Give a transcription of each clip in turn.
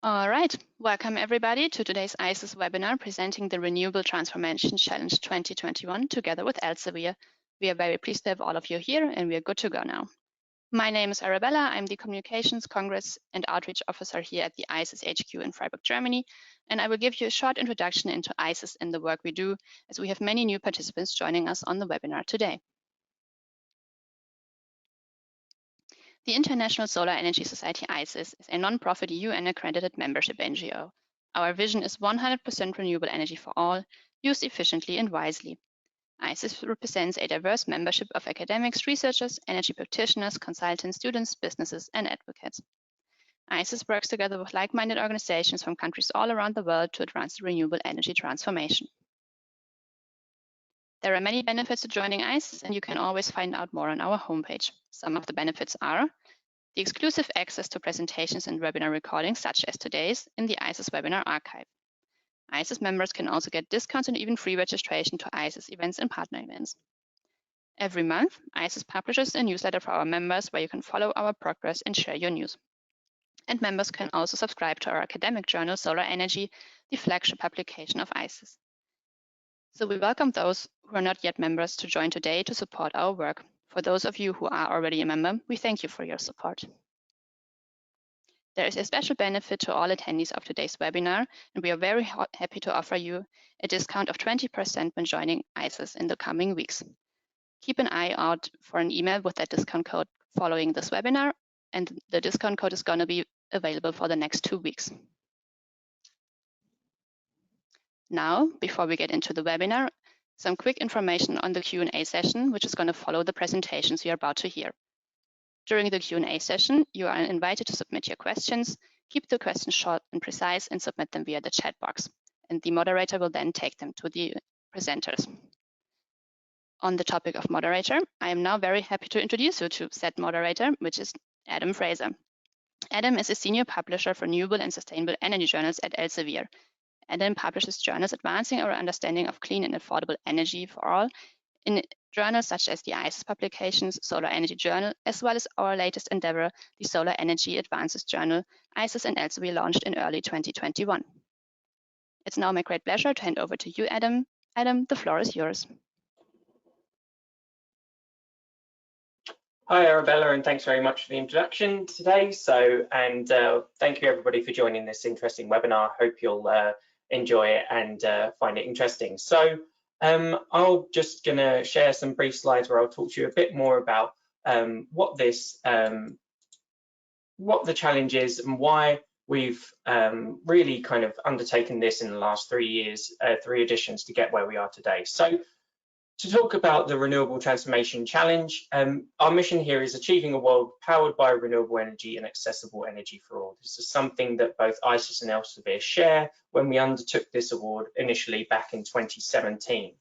All right, welcome everybody to today's ISES webinar presenting the Renewable Transformation Challenge 2021 together with Elsevier. We are very pleased to have all of you here and we are good to go now. My name is Arabella. I'm the Communications, Congress and Outreach Officer here at the ISES HQ in Freiburg, Germany, and I will give you a short introduction into ISES and the work we do, as we have many new participants joining us on the webinar today. The International Solar Energy Society ISES is a non-profit UN-accredited membership NGO. Our vision is 100% renewable energy for all, used efficiently and wisely. ISES represents a diverse membership of academics, researchers, energy practitioners, consultants, students, businesses, and advocates. ISES works together with like-minded organizations from countries all around the world to advance the renewable energy transformation. There are many benefits to joining ISES, and you can always find out more on our homepage. Some of the benefits are the exclusive access to presentations and webinar recordings, such as today's, in the ISES webinar archive. ISES members can also get discounts and even free registration to ISES events and partner events. Every month, ISES publishes a newsletter for our members where you can follow our progress and share your news. And members can also subscribe to our academic journal, Solar Energy, the flagship publication of ISES. So we welcome those who are not yet members to join today to support our work. For those of you who are already a member, we thank you for your support. There is a special benefit to all attendees of today's webinar, and we are very happy to offer you a discount of 20% when joining ISES in the coming weeks. Keep an eye out for an email with that discount code following this webinar, and the discount code is going to be available for the next 2 weeks. Now, before we get into the webinar, some quick information on the Q&A session, which is going to follow the presentations you are about to hear. During the Q&A session, you are invited to submit your questions. Keep the questions short and precise and submit them via the chat box. And the moderator will then take them to the presenters. On the topic of moderator, I am now very happy to introduce you to said moderator, which is Adam Fraser. Adam is a senior publisher for renewable and sustainable energy journals at Elsevier. Adam publishes journals advancing our understanding of clean and affordable energy for all in journals such as the ISES publications, Solar Energy Journal, as well as our latest endeavor, the Solar Energy Advances Journal, ISES and Elsevier launched in early 2021. It's now my great pleasure to hand over to you, Adam. Adam, the floor is yours. Hi, Arabella, and thanks very much for the introduction today. Thank you everybody for joining this interesting webinar. Hope you'll enjoy it and find it interesting. So I'm just going to share some brief slides where I'll talk to you a bit more about what the challenge is and why we've really kind of undertaken this in the last 3 years, 3 editions to get where we are today. So to talk about the Renewable Transformation Challenge, our mission here is achieving a world powered by renewable energy and accessible energy for all. This is something that both ISES and Elsevier share when we undertook this award initially back in 2017.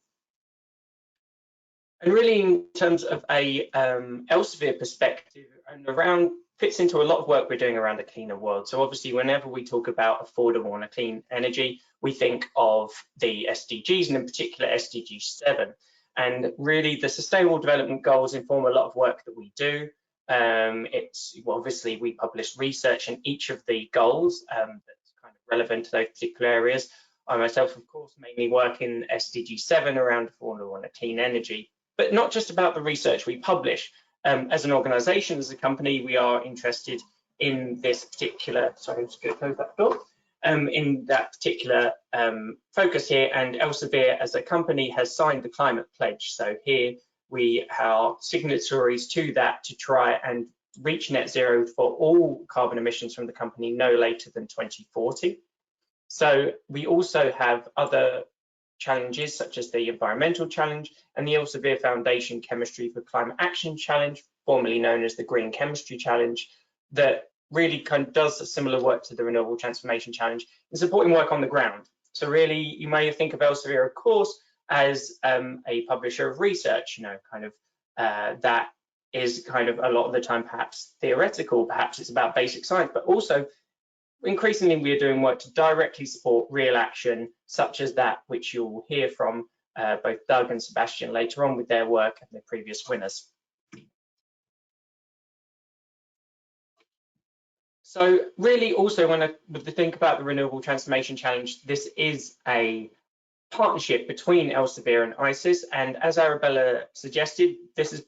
And really in terms of a Elsevier perspective, and around fits into a lot of work we're doing around a cleaner world. So obviously whenever we talk about affordable and clean energy, we think of the SDGs and in particular SDG 7. And really the Sustainable Development Goals inform a lot of work that we do. Obviously we publish research in each of the goals that's kind of relevant to those particular areas. I myself, of course, mainly work in SDG 7 around affordable and clean energy, but not just about the research we publish. As an organization, as a company, we are interested in this particular, sorry, I'm just going to close that door. In that particular focus here, and Elsevier as a company has signed the climate pledge. So here we are signatories to that to try and reach net zero for all carbon emissions from the company no later than 2040. So we also have other challenges such as the environmental challenge and the Elsevier Foundation Chemistry for Climate Action Challenge, formerly known as the Green Chemistry Challenge, that really kind of does a similar work to the Renewable Transformation Challenge in supporting work on the ground. So really, you may think of Elsevier, of course, as a publisher of research, that is kind of a lot of the time perhaps theoretical, perhaps it's about basic science, but also increasingly we are doing work to directly support real action, such as that which you'll hear from both Doug and Sebastian later on with their work and the previous winners. So really also when I think about the Renewable Transformation Challenge, this is a partnership between Elsevier and ISES, and as Arabella suggested, this is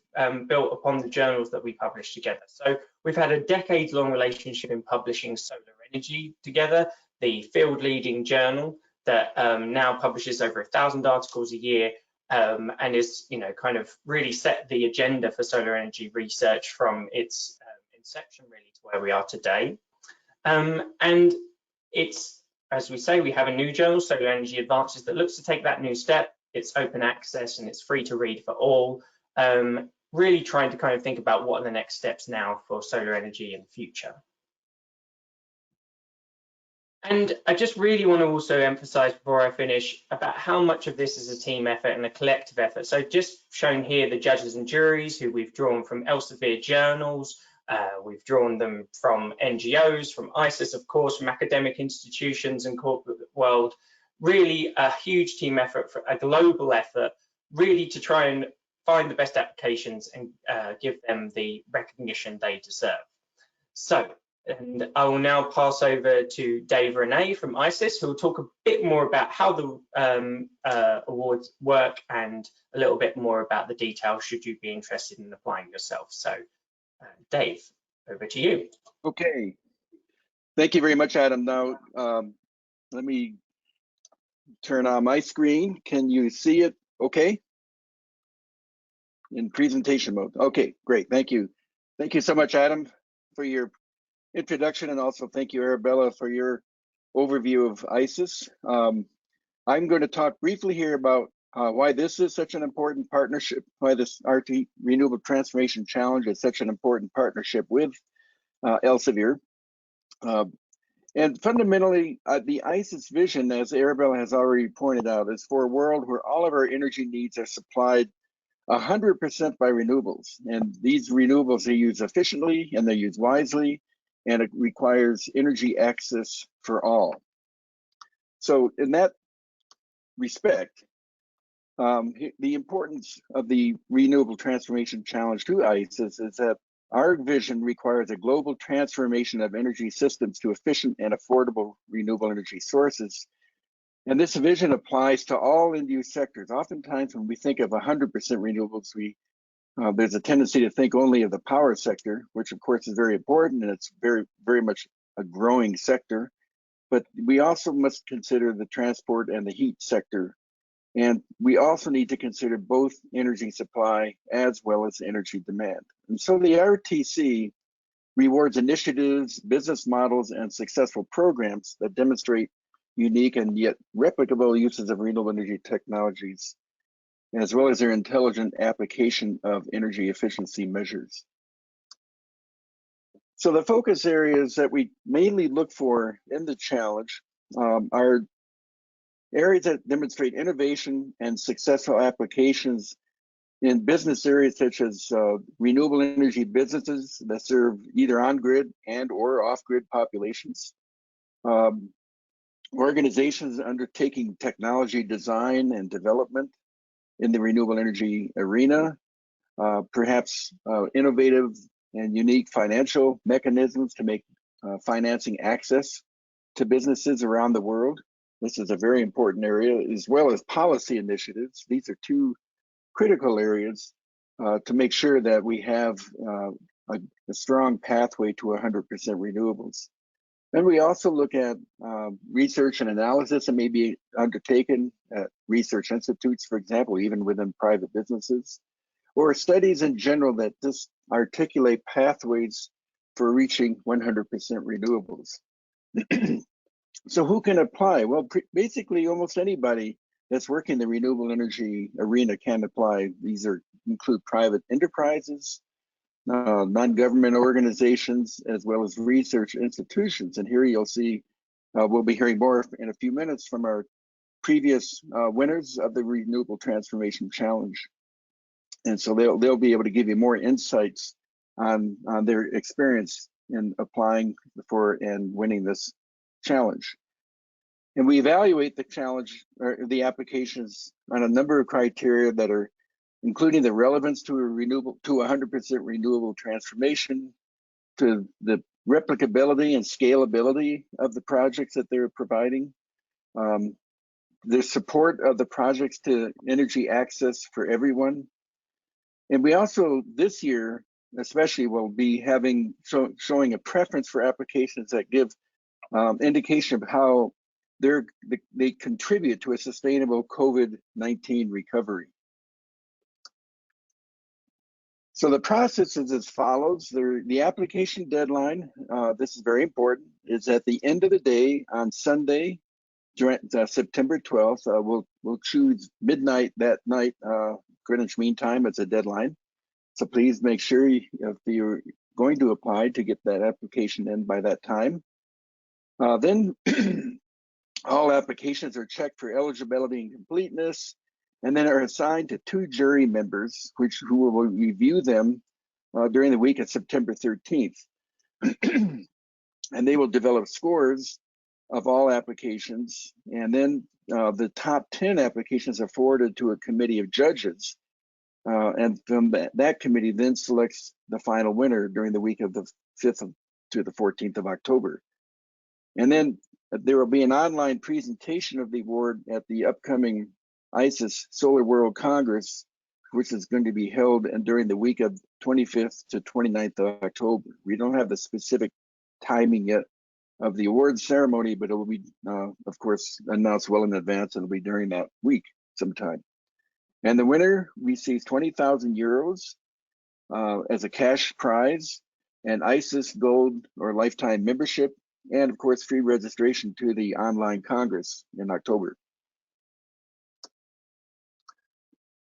built upon the journals that we publish together. So we've had a decades-long relationship in publishing solar energy together, the field-leading journal that now publishes over 1,000 articles a year, and is, kind of really set the agenda for solar energy research from its inception really to where we are today. And it's, as we say, we have a new journal, Solar Energy Advances, that looks to take that new step. It's open access and it's free to read for all. Really trying to kind of think about what are the next steps now for solar energy in the future. And I just really want to also emphasize before I finish about how much of this is a team effort and a collective effort. So just shown here the judges and juries who we've drawn from Elsevier journals, we've drawn them from NGOs, from ISES, of course, from academic institutions and corporate world. Really a huge team effort, for a global effort, really to try and find the best applications and give them the recognition they deserve. So, and I will now pass over to Dave Renné from ISES, who will talk a bit more about how the awards work and a little bit more about the details should you be interested in applying yourself. So, Dave, over to you. Okay, thank you very much, Adam. Now, let me turn on my screen. Can you see it okay? In presentation mode. Okay, great, thank you. Thank you so much, Adam, for your introduction, and also thank you, Arabella, for your overview of ISES. I'm going to talk briefly here about why this is such an important partnership, why this RT Renewable Transformation Challenge is such an important partnership with Elsevier. And fundamentally, the ISES vision, as Arabella has already pointed out, is for a world where all of our energy needs are supplied 100% by renewables. And these renewables are used efficiently and they're used wisely, and it requires energy access for all. So in that respect, the importance of the Renewable Transformation Challenge to ISES is that our vision requires a global transformation of energy systems to efficient and affordable renewable energy sources. And this vision applies to all end-use sectors. Oftentimes when we think of 100% renewables, there's a tendency to think only of the power sector, which of course is very important, and it's very, very much a growing sector. But we also must consider the transport and the heat sector. And we also need to consider both energy supply as well as energy demand. And so the RTC rewards initiatives, business models, and successful programs that demonstrate unique and yet replicable uses of renewable energy technologies, as well as their intelligent application of energy efficiency measures. So the focus areas that we mainly look for in the challenge are areas that demonstrate innovation and successful applications in business areas such as renewable energy businesses that serve either on-grid and or off-grid populations, organizations undertaking technology design and development in the renewable energy arena, perhaps innovative and unique financial mechanisms to make financing access to businesses around the world. This is a very important area, as well as policy initiatives. These are two critical areas to make sure that we have a strong pathway to 100% renewables. Then we also look at research and analysis that may be undertaken at research institutes, for example, even within private businesses, or studies in general that just articulate pathways for reaching 100% renewables. So who can apply? Well, basically almost anybody that's working in the renewable energy arena can apply. These include private enterprises, non-government organizations, as well as research institutions. And here you'll see, we'll be hearing more in a few minutes from our previous winners of the Renewable Transformation Challenge. And so they'll be able to give you more insights on their experience in applying for and winning this challenge. And we evaluate the challenge or the applications on a number of criteria that are including the relevance to a 100% renewable transformation, to the replicability and scalability of the projects that they're providing, the support of the projects to energy access for everyone. And we also, this year especially, will be having showing a preference for applications that give indication of how they contribute to a sustainable COVID-19 recovery. So the process is as follows. The application deadline, this is very important, is at the end of the day on Sunday, September 12th. We'll choose midnight that night, Greenwich Mean Time as a deadline. So please make sure if you're going to apply to get that application in by that time. Then all applications are checked for eligibility and completeness, and then are assigned to 2 jury members, who will review them during the week of September 13th. And they will develop scores of all applications, and then the top 10 applications are forwarded to a committee of judges, and from that committee then selects the final winner during the week of the 5th to the 14th of October. And then there will be an online presentation of the award at the upcoming ISES Solar World Congress, which is going to be held during the week of 25th to 29th of October. We don't have the specific timing yet of the award ceremony, but it will be, of course, announced well in advance. It'll be during that week sometime. And the winner receives 20,000 euros as a cash prize, and ISES Gold or lifetime membership, and of course, free registration to the online Congress in October.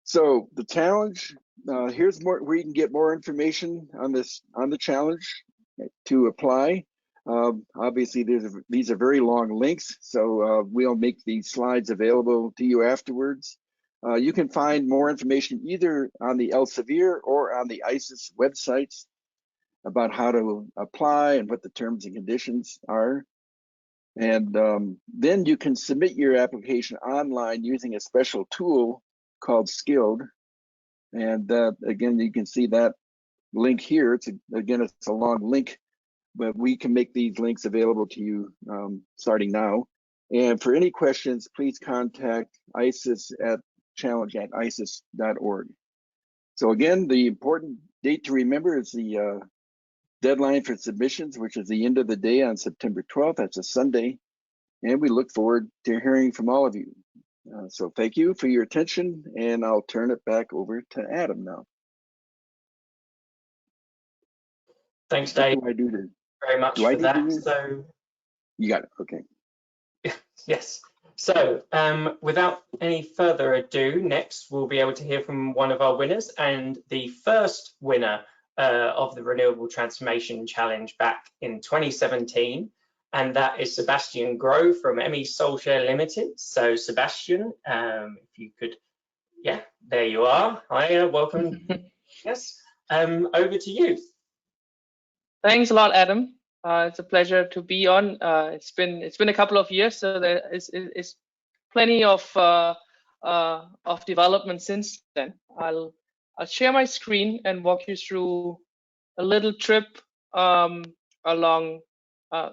So the challenge, here's more where you can get more information on the challenge to apply. Obviously, these are very long links, so we'll make these slides available to you afterwards. You can find more information either on the Elsevier or on the ISES websites about how to apply and what the terms and conditions are. And then you can submit your application online using a special tool called Skilled. And again, you can see that link here. It's a long link, but we can make these links available to you starting now. And for any questions, please contact ISES at challenge@ises.org. So again, the important date to remember is the deadline for submissions, which is the end of the day on September 12th. That's a Sunday. And we look forward to hearing from all of you. So thank you for your attention, and I'll turn it back over to Adam now. Thanks, Dave. What do I do very much for that. So you got it. Okay. Yes. So without any further ado, next we'll be able to hear from one of our winners, and the first winner of the Renewable Transformation Challenge back in 2017, and that is Sebastian Groh from SOLShare Ltd. So Sebastian, if you could, yeah, there you are. Hi, welcome. Yes, over to you. Thanks a lot, Adam. It's a pleasure to be on. It's been a couple of years, so there is plenty of development since then. I'll share my screen and walk you through a little trip along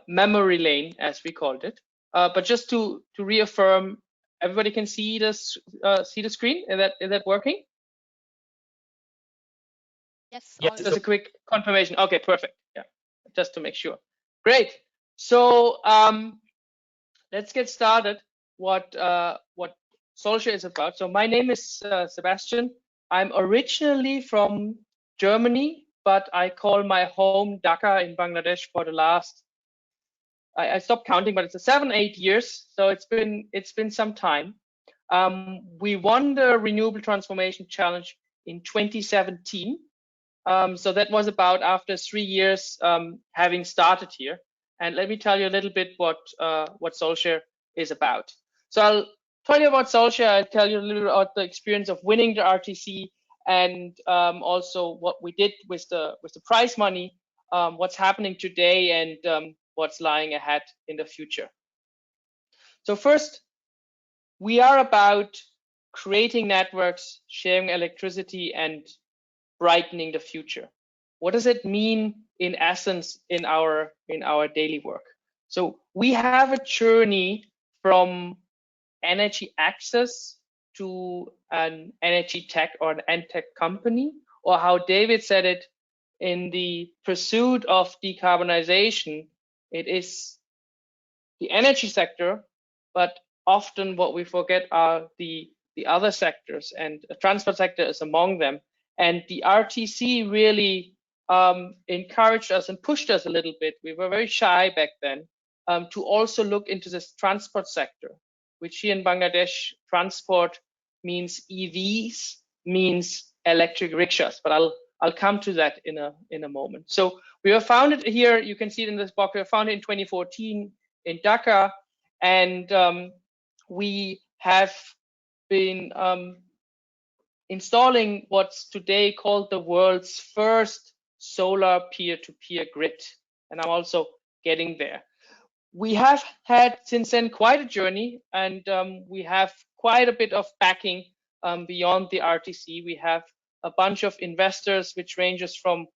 memory lane, as we called it. But just to reaffirm, everybody can see this see the screen. Is that working? Yes. Yes. Just a quick confirmation. Okay, perfect. Yeah, just to make sure. Great. So let's get started. What SOLShare is about. So my name is Sebastian. I'm originally from Germany, but I call my home Dhaka in Bangladesh for the last, I stopped counting, but it's 7-8 years. So it's been some time. We won the Renewable Transformation Challenge in 2017. So that was about after 3 years having started here. And let me tell you a little bit what SOLShare is about. So I'll tell you about SOLShare. I'll tell you a little about the experience of winning the RTC, and also what we did with the prize money, what's happening today, and what's lying ahead in the future. So first, we are about creating networks, sharing electricity, and brightening the future. what does it mean in essence in our daily work? So we have a journey from energy access to an energy tech or an EdTech company, or how David said it, in the pursuit of decarbonization, it is the energy sector, but often what we forget are the other sectors, and the transport sector is among them. And the RTC really encouraged us and pushed us a little bit. We were very shy back then to also look into this transport sector, which here in Bangladesh, transport means EVs, means electric rickshaws. But I'll come to that in a moment. So we were founded here. You can see it in this box. We were founded in 2014 in Dhaka, and we have been installing what's today called the world's first solar peer-to-peer grid, and I'm also getting there. We have had since then quite a journey, and we have quite a bit of backing beyond the RTC. We have a bunch of investors, which ranges from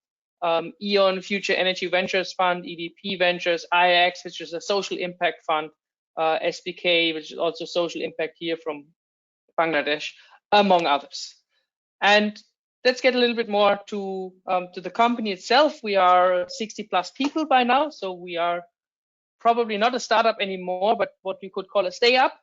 E.ON Future Energy Ventures Fund, EDP Ventures, IX, which is a social impact fund, SBK, which is also social impact here from Bangladesh, among others. And let's get a little bit more to the company itself. We are 60+ people by now, so we are probably not a startup anymore, but what we could call a stay-up.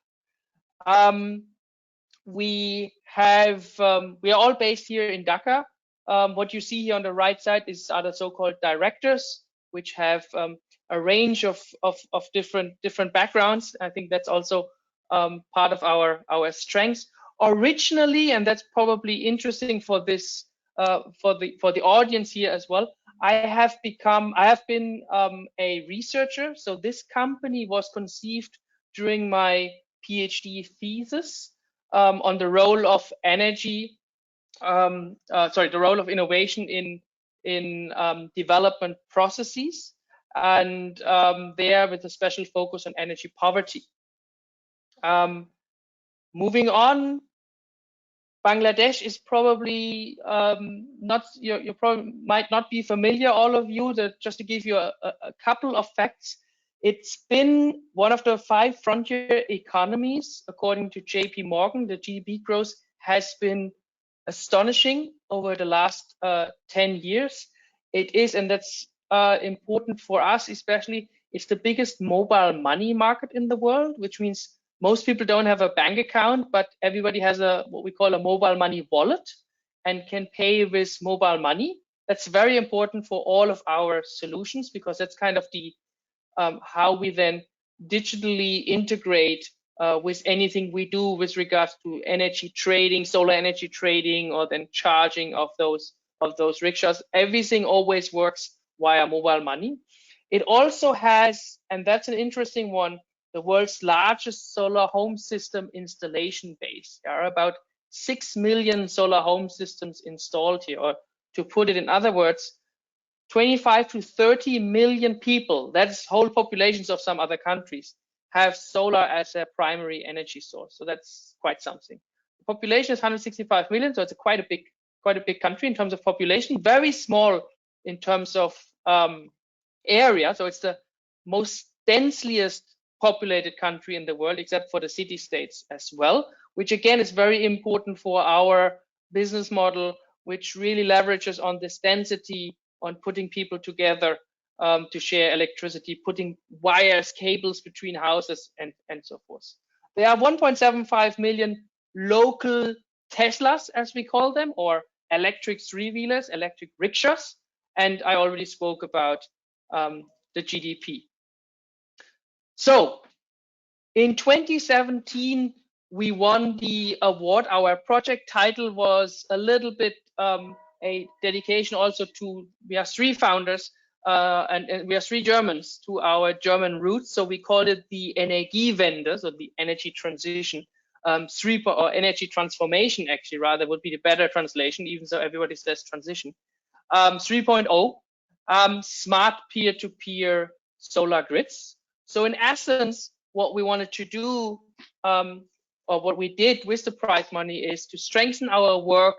We are all based here in Dhaka. What you see here on the right side are the so-called directors, which have a range of different backgrounds. I think that's also part of our strengths. Originally, and that's probably interesting for this for the audience here as well, I have been a researcher. So this company was conceived during my PhD thesis on the role of energy, the role of innovation in development processes, and there with a special focus on energy poverty. Moving on, Bangladesh is probably not, you probably might not be familiar, all of you, just to give you a couple of facts. It's been one of the 5 frontier economies, according to JP Morgan. The GDP growth has been astonishing over the last 10 years. It is, and that's important for us especially, it's the biggest mobile money market in the world, which means most people don't have a bank account, but everybody has what we call a mobile money wallet and can pay with mobile money. That's very important for all of our solutions, because that's kind of the how we then digitally integrate with anything we do with regards to energy trading, solar energy trading, or then charging of those rickshaws. Everything always works via mobile money. It also has, and that's an interesting one, the world's largest solar home system installation base. There are about 6 million solar home systems installed here, or to put it in other words, 25 to 30 million people, that's whole populations of some other countries, have solar as their primary energy source. So that's quite something. The population is 165 million, so it's quite a big country in terms of population, very small in terms of area. So it's the most densiest populated country in the world, except for the city-states as well, which again is very important for our business model, which really leverages on this density, on putting people together to share electricity, putting wires, cables between houses, and so forth. There are 1.75 million local Teslas, as we call them, or electric three-wheelers, electric rickshaws, and I already spoke about the GDP. So in 2017, we won the award. Our project title was a little bit a dedication also to, we are 3 founders and we are 3 Germans, to our German roots. So we called it the Energiewende, so the energy transition, or energy transformation, actually, rather would be the better translation, even though everybody says transition. 3.0, smart peer-to-peer solar grids. So in essence, what we wanted to do, or what we did with the prize money, is to strengthen our work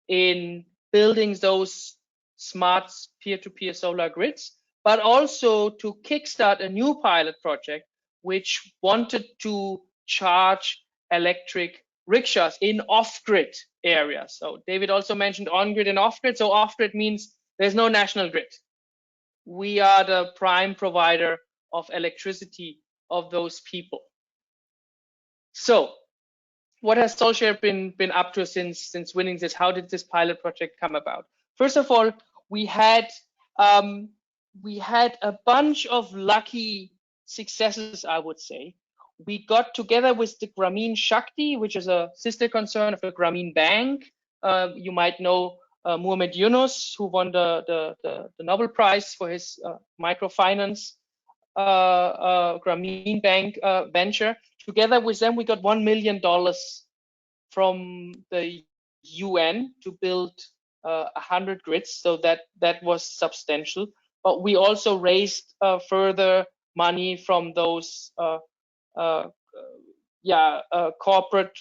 in building those smart peer-to-peer solar grids, but also to kickstart a new pilot project which wanted to charge electric rickshaws in off-grid areas. So David also mentioned on-grid and off-grid. So off-grid means there's no national grid. We are the prime provider of electricity of those people. So what has SOLShare been up to since winning this? How did this pilot project come about? First of all, we had a bunch of lucky successes, I would say. We got together with the Grameen Shakti, which is a sister concern of the Grameen Bank. You might know Muhammad Yunus, who won the Nobel Prize for his microfinance Grameen Bank venture. Together with them, we got $1 million from the UN to build 100 grids. So that was substantial. But we also raised further money from those corporate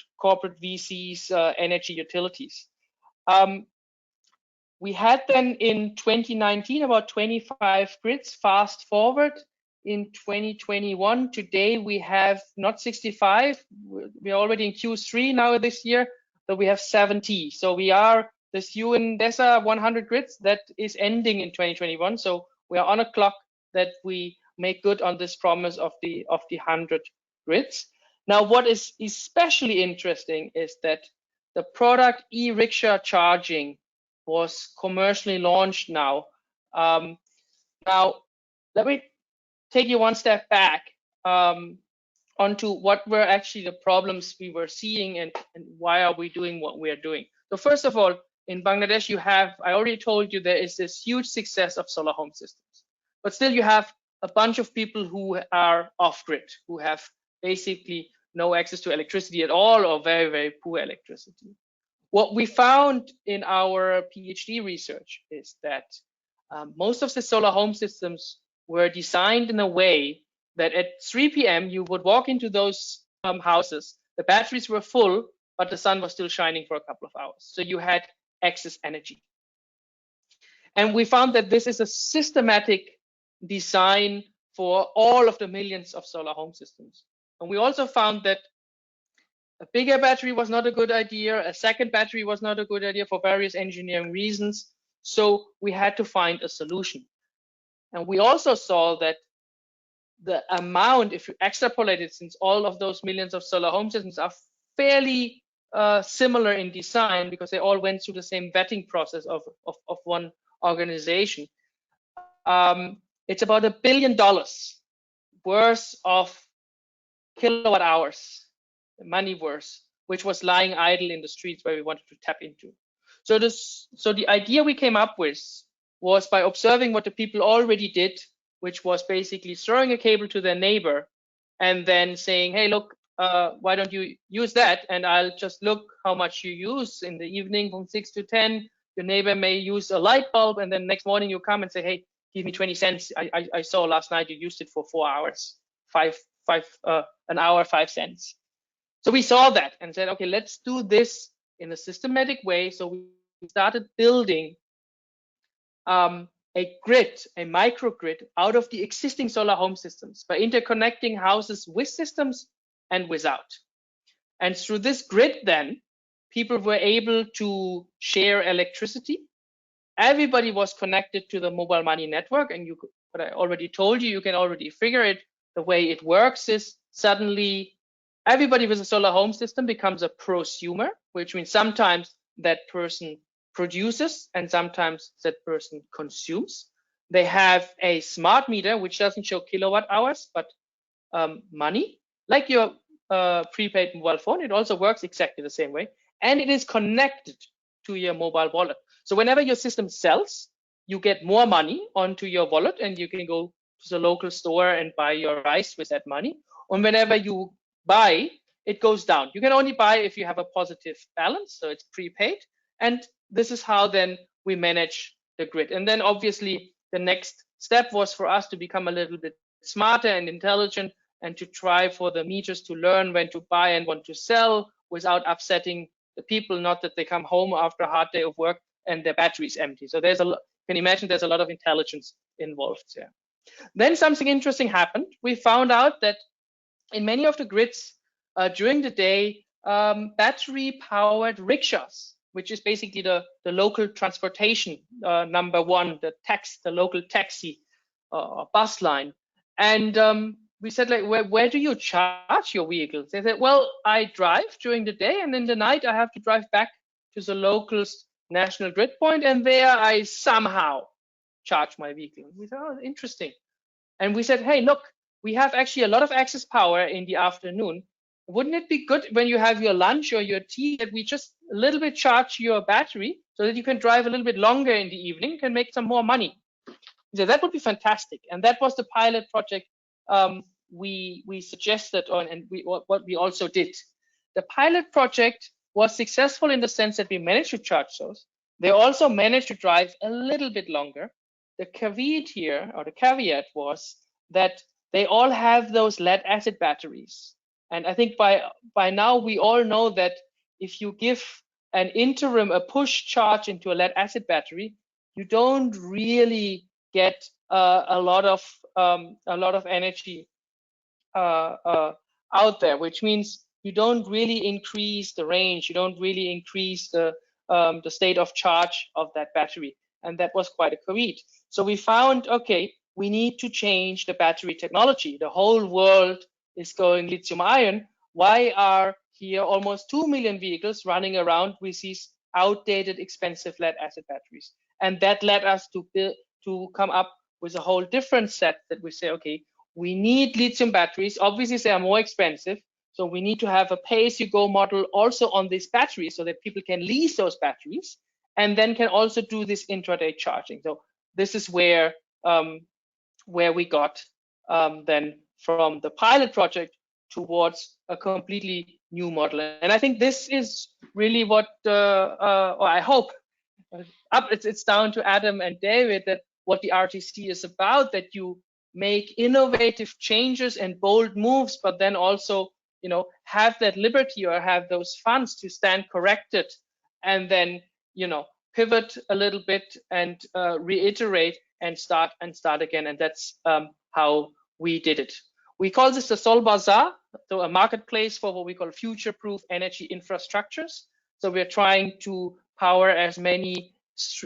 VCs, energy utilities. We had then in 2019 about 25 grids. Fast forward in 2021, today we have not 65. We're already in Q3 now this year, so we have 70. So we are this UN DESA 100 grids that is ending in 2021. So we are on a clock that we make good on this promise of the 100 grids. Now, what is especially interesting is that the product e-rickshaw charging was commercially launched now. Now, let me take you one step back onto what were actually the problems we were seeing and why are we doing what we are doing. So first of all, in Bangladesh, I already told you there is this huge success of solar home systems, but still you have a bunch of people who are off-grid, who have basically no access to electricity at all or very, very poor electricity. What we found in our PhD research is that most of the solar home systems were designed in a way that at 3 p.m. you would walk into those houses, the batteries were full, but the sun was still shining for a couple of hours. So you had excess energy. And we found that this is a systematic design for all of the millions of solar home systems. And we also found that a bigger battery was not a good idea. A second battery was not a good idea for various engineering reasons. So we had to find a solution. And we also saw that the amount, if you extrapolate it, since all of those millions of solar home systems are fairly similar in design because they all went through the same vetting process of one organization, it's about $1 billion worth of kilowatt hours, money worth, which was lying idle in the streets where we wanted to tap into. So the idea we came up with was by observing what the people already did, which was basically throwing a cable to their neighbor and then saying, hey, look, why don't you use that? And I'll just look how much you use in the evening from 6 to 10. Your neighbor may use a light bulb, and then next morning you come and say, hey, give me 20 cents. I saw last night you used it for 4 hours, an hour, 5 cents. So we saw that and said, okay, let's do this in a systematic way. So we started building a grid, a microgrid out of the existing solar home systems by interconnecting houses with systems and without. And through this grid, then people were able to share electricity. Everybody was connected to the mobile money network, and what I already told you, you can already figure it. The way it works is suddenly everybody with a solar home system becomes a prosumer, which means sometimes that person produces and sometimes that person consumes. They have a smart meter which doesn't show kilowatt hours but money, like your prepaid mobile phone. It also works exactly the same way, and it is connected to your mobile wallet. So whenever your system sells, you get more money onto your wallet, and you can go to the local store and buy your rice with that money. And whenever you buy, it goes down. You can only buy if you have a positive balance, so it's prepaid. And this is how then we manage the grid. And then obviously the next step was for us to become a little bit smarter and intelligent and to try for the meters to learn when to buy and when to sell without upsetting the people, not that they come home after a hard day of work and their battery is empty. So there's can imagine there's a lot of intelligence involved there. Then something interesting happened. We found out that in many of the grids during the day, battery-powered rickshaws, which is basically the local transportation number one, the local taxi or bus line. And we said, like, where do you charge your vehicles? They said, well, I drive during the day, and in the night I have to drive back to the local national grid point, and there I somehow charge my vehicle. We thought, oh, interesting. And we said, hey, look, we have actually a lot of excess power in the afternoon. Wouldn't it be good when you have your lunch or your tea that we just a little bit charge your battery so that you can drive a little bit longer in the evening, can make some more money? So that would be fantastic. And that was the pilot project we suggested on, and what we also did. The pilot project was successful in the sense that we managed to charge those. They also managed to drive a little bit longer. The caveat here, or the caveat, was that they all have those lead acid batteries. And I think by now we all know that if you give an interim a push charge into a lead acid battery, you don't really get a lot of energy out there, which means you don't really increase the range, you don't really increase the state of charge of that battery. And that was quite a caveat. So we found, okay, we need to change the battery technology. The whole world is going lithium ion. Why are here almost 2 million vehicles running around with these outdated, expensive lead acid batteries? And that led us to come up with a whole different set that we say, okay, we need lithium batteries. Obviously, they are more expensive. So we need to have a pay-as-you-go model also on these batteries so that people can lease those batteries and then can also do this intraday charging. So this is where we got then from the pilot project towards a completely new model. And I think this is really what, or I hope, it's down to Adam and David, that what the RTC is about, that you make innovative changes and bold moves, but then also, you know, have that liberty or have those funds to stand corrected and then, you know, pivot a little bit and reiterate and start again. And that's how we did it. We call this the Bazaar, so a marketplace for what we call future-proof energy infrastructures. So we're trying to power as many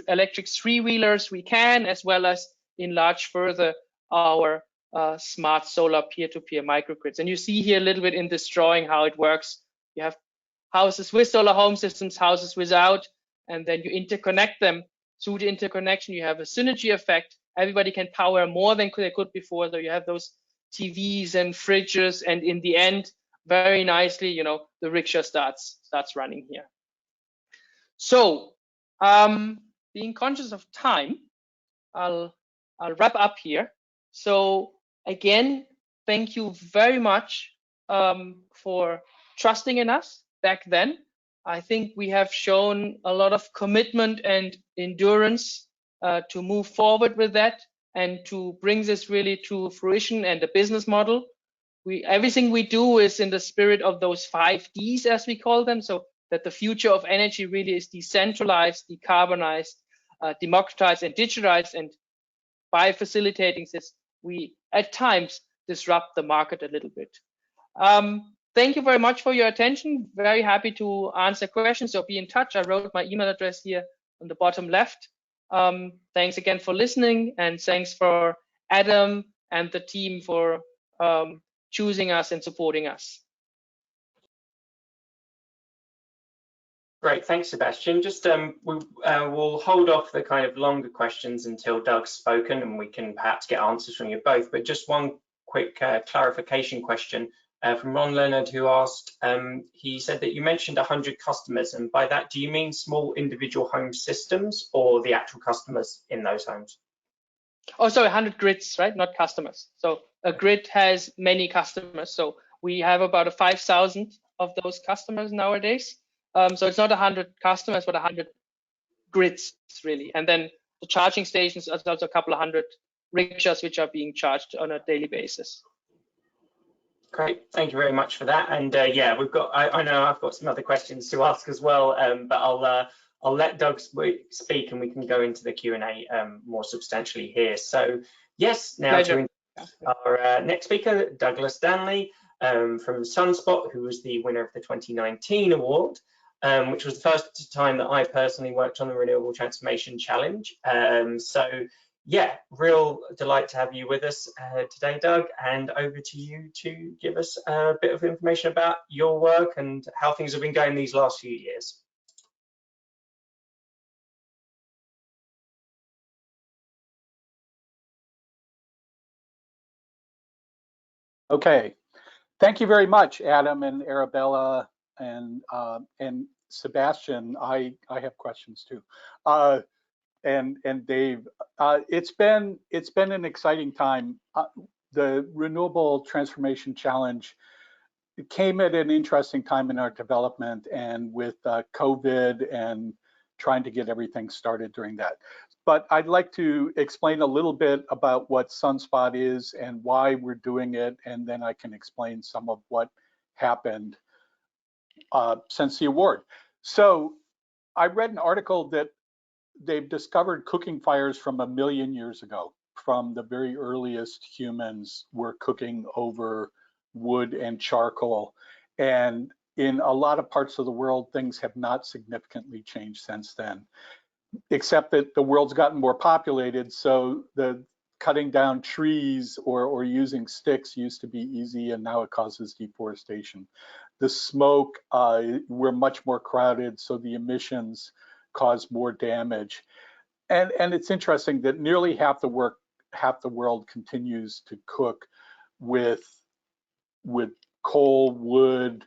electric three-wheelers we can, as well as enlarge further our smart solar peer-to-peer microgrids. And you see here a little bit in this drawing how it works. You have houses with solar home systems, houses without, and then you interconnect them. Through the interconnection, you have a synergy effect. Everybody can power more than they could before. So you have those TVs and fridges, and in the end, very nicely, you know, the rickshaw starts running here. So, being conscious of time, I'll wrap up here. So again, thank you very much for trusting in us back then. I think we have shown a lot of commitment and endurance to move forward with that and to bring this really to fruition and the business model. Everything we do is in the spirit of those 5 Ds, as we call them, so that the future of energy really is decentralized, decarbonized, democratized, and digitalized. And by facilitating this, we at times disrupt the market a little bit. Thank you very much for your attention. Very happy to answer questions or be in touch. I wrote my email address here on the bottom left. Thanks again for listening, and thanks for Adam and the team for choosing us and supporting us. Great, thanks, Sebastian. Just we'll hold off the kind of longer questions until Doug's spoken, and we can perhaps get answers from you both. But just one quick clarification question from Ron Leonard, who asked, he said that you mentioned 100 customers, and by that, do you mean small individual home systems or the actual customers in those homes? Oh, sorry, 100 grids, right? Not customers. So a grid has many customers. So we have about 5,000 of those customers nowadays. So it's not 100 customers, but 100 grids, really. And then the charging stations are also a couple of hundred rickshaws which are being charged on a daily basis. Great, thank you very much for that. And yeah, we've got, I know I've got some other questions to ask as well, but I'll let Doug speak and we can go into the Q&A more substantially here. So yes, now Pleasure. to our next speaker, Douglas Danley from SUNSPOT, who was the winner of the 2019 award, which was the first time that I personally worked on the Renewable Transformation Challenge. So yeah, real delight to have you with us today, Doug, and over to you to give us a bit of information about your work and how things have been going these last few years. Okay, thank you very much, Adam and Arabella and Sebastian. I have questions too, and Dave. It's been an exciting time. The Renewable Transformation Challenge came at an interesting time in our development, and with COVID and trying to get everything started during that. But I'd like to explain a little bit about what SUNSPOT is and why we're doing it, and then I can explain some of what happened since the award. So I read an article that they've discovered cooking fires from 1 million years ago. From the very earliest humans were cooking over wood and charcoal. And in a lot of parts of the world, things have not significantly changed since then, except that the world's gotten more populated. So the cutting down trees or using sticks used to be easy, and now it causes deforestation. The smoke, we're much more crowded, so the emissions cause more damage. And it's interesting that nearly half the world continues to cook with coal, wood,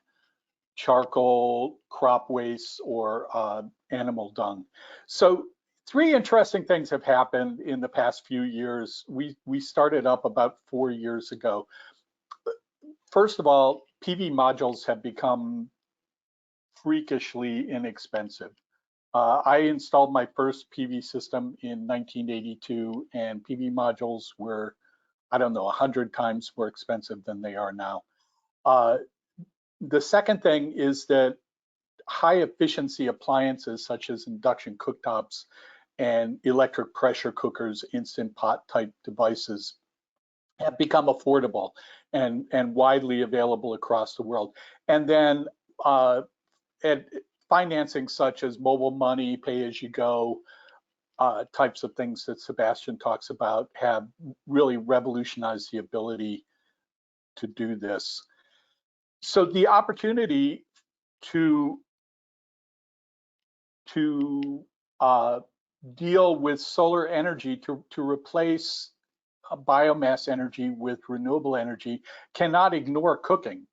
charcoal, crop waste, or animal dung. So 3 interesting things have happened in the past few years. We started up about 4 years ago. First of all, PV modules have become freakishly inexpensive. I installed my first PV system in 1982, and PV modules were, I don't know, 100 times more expensive than they are now. The second thing is that high efficiency appliances such as induction cooktops and electric pressure cookers, Instant Pot type devices have become affordable and widely available across the world. And then financing such as mobile money, pay-as-you-go types of things that Sebastian talks about have really revolutionized the ability to do this. So the opportunity to deal with solar energy to replace biomass energy with renewable energy cannot ignore cooking.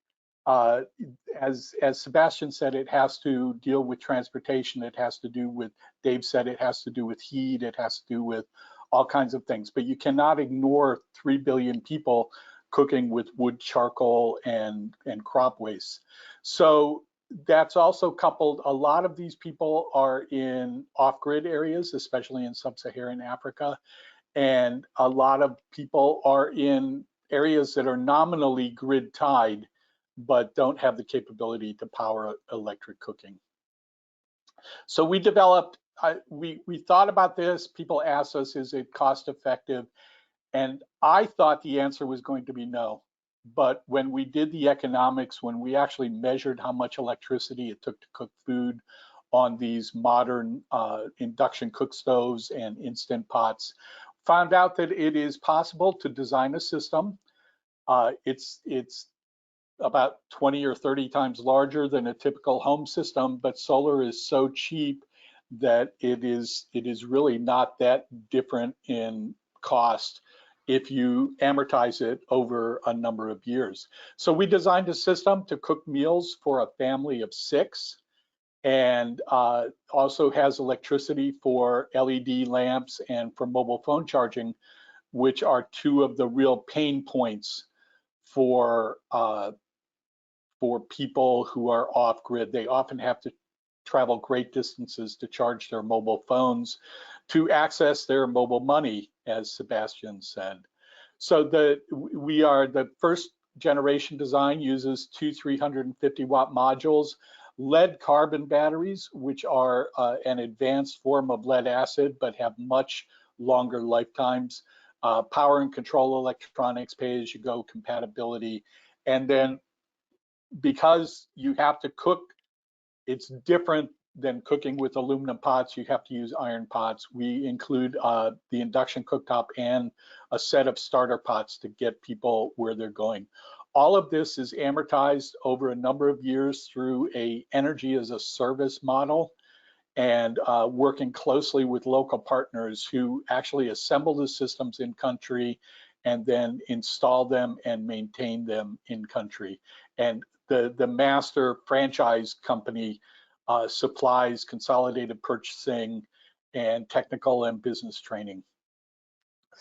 As Sebastian said, it has to deal with transportation. It has to do with, Dave said, it has to do with heat. It has to do with all kinds of things. But you cannot ignore 3 billion people cooking with wood, charcoal, and crop waste. So that's also coupled, a lot of these people are in off-grid areas, especially in sub-Saharan Africa. And a lot of people are in areas that are nominally grid tied, but don't have the capability to power electric cooking. So we developed, we thought about this. People asked us, is it cost effective? And I thought the answer was going to be no. But when we did the economics, when we actually measured how much electricity it took to cook food on these modern induction cook stoves and Instant Pots, found out that it is possible to design a system. It's about 20 or 30 times larger than a typical home system, but solar is so cheap that it is really not that different in cost if you amortize it over a number of years. So we designed a system to cook meals for a family of 6, and also has electricity for LED lamps and for mobile phone charging, which are 2 of the real pain points for people who are off grid. They often have to travel great distances to charge their mobile phones to access their mobile money, as Sebastian said. So we are the first generation design, uses 2 350-watt modules. lead carbon batteries, which are an advanced form of lead acid, but have much longer lifetimes, power and control electronics, pay-as-you-go compatibility, and then because you have to cook, it's different than cooking with aluminum pots. You have to use iron pots. We include the induction cooktop and a set of starter pots to get people where they're going. All of this is amortized over a number of years through a energy as a service model, and working closely with local partners who actually assemble the systems in country and then install them and maintain them in country. And the master franchise company supplies consolidated purchasing and technical and business training.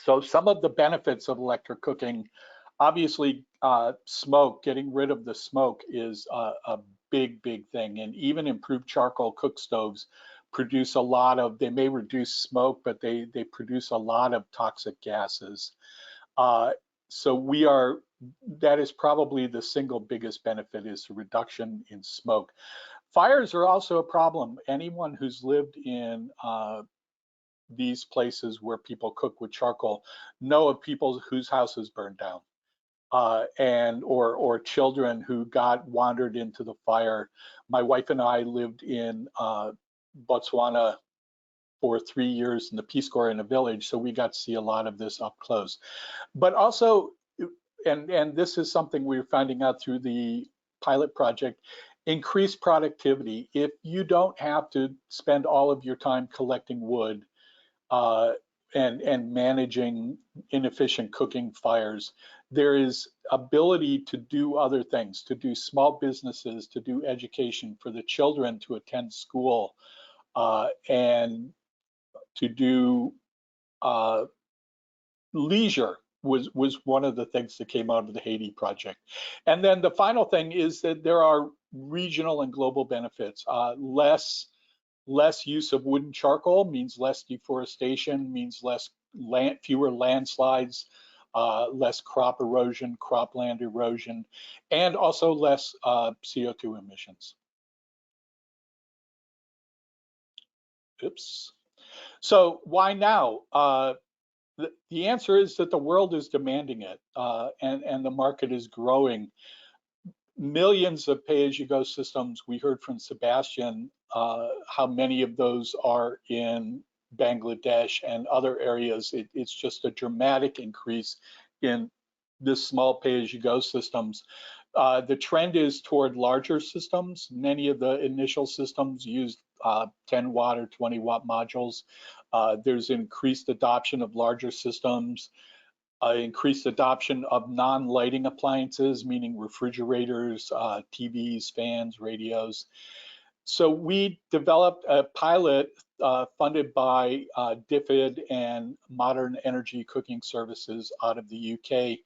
So some of the benefits of electric cooking, obviously smoke, getting rid of the smoke is a big thing. And even improved charcoal cook stoves produce a lot of, they may reduce smoke, but they produce a lot of toxic gases. So that is probably the single biggest benefit, is the reduction in smoke. Fires are also a problem. Anyone who's lived in these places where people cook with charcoal know of people whose houses burned down, or children who wandered into the fire. My wife and I lived in Botswana for 3 years in the Peace Corps in a village, so we got to see a lot of this up close. But also, and this is something we're finding out through the pilot project, increased productivity. If you don't have to spend all of your time collecting wood and managing inefficient cooking fires, there is ability to do other things, to do small businesses, to do education for the children, to attend school, and to do leisure was one of the things that came out of the Haiti project. And then the final thing is that there are regional and global benefits. Less use of wood and charcoal means less deforestation, means fewer landslides, less crop erosion, cropland erosion, and also less CO2 emissions. Oops. So why now? The answer is that the world is demanding it, and the market is growing. Millions of pay-as-you-go systems. We heard from Sebastian how many of those are in Bangladesh and other areas. It's just a dramatic increase in this small pay-as-you-go systems. The trend is toward larger systems. Many of the initial systems used 10 watt or 20 watt modules. There's increased adoption of larger systems, increased adoption of non-lighting appliances, meaning refrigerators, TVs, fans, radios. So we developed a pilot funded by DFID and Modern Energy Cooking Services out of the UK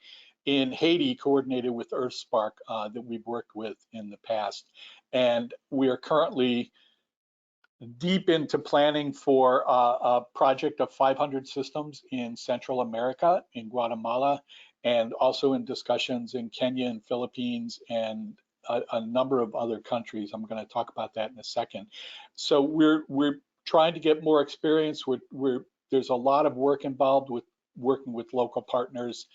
in Haiti, coordinated with EarthSpark that we've worked with in the past. And we are currently deep into planning for a project of 500 systems in Central America, in Guatemala, and also in discussions in Kenya and Philippines and a number of other countries. I'm going to talk about that in a second. So we're trying to get more experience. There's a lot of work involved with working with local partners,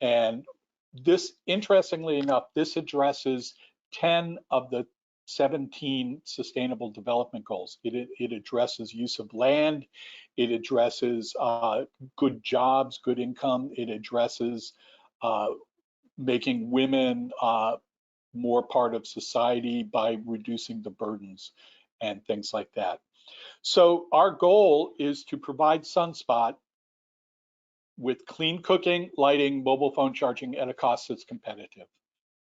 and this, interestingly enough, this addresses 10 of the 17 sustainable development goals. It addresses use of land, it addresses good jobs, good income, it addresses making women more part of society by reducing the burdens and things like that. So our goal is to provide SUNSPOT with clean cooking, lighting, mobile phone charging at a cost that's competitive.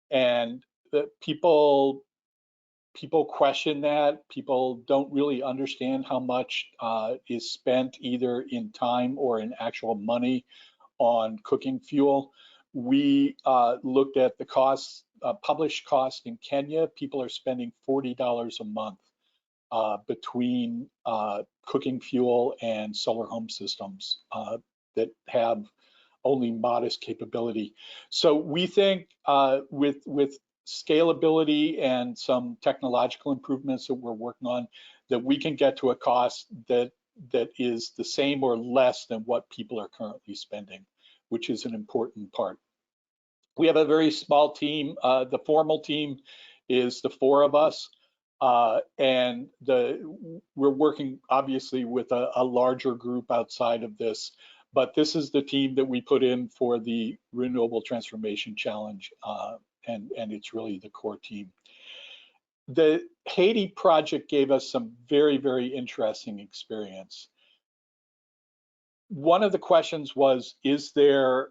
And people question that. People don't really understand how much is spent either in time or in actual money on cooking fuel. We looked at the costs, published cost in Kenya. People are spending $40 a month between cooking fuel and solar home systems that have only modest capability. So we think with scalability and some technological improvements that we're working on that we can get to a cost that is the same or less than what people are currently spending, which is an important part. We have a very small team. The formal team is the 4 of us, and we're working obviously with a larger group outside of this, but this is the team that we put in for the Renewable Transformation Challenge, and it's really the core team. The Haiti project gave us some very, very interesting experience. One of the questions was, is there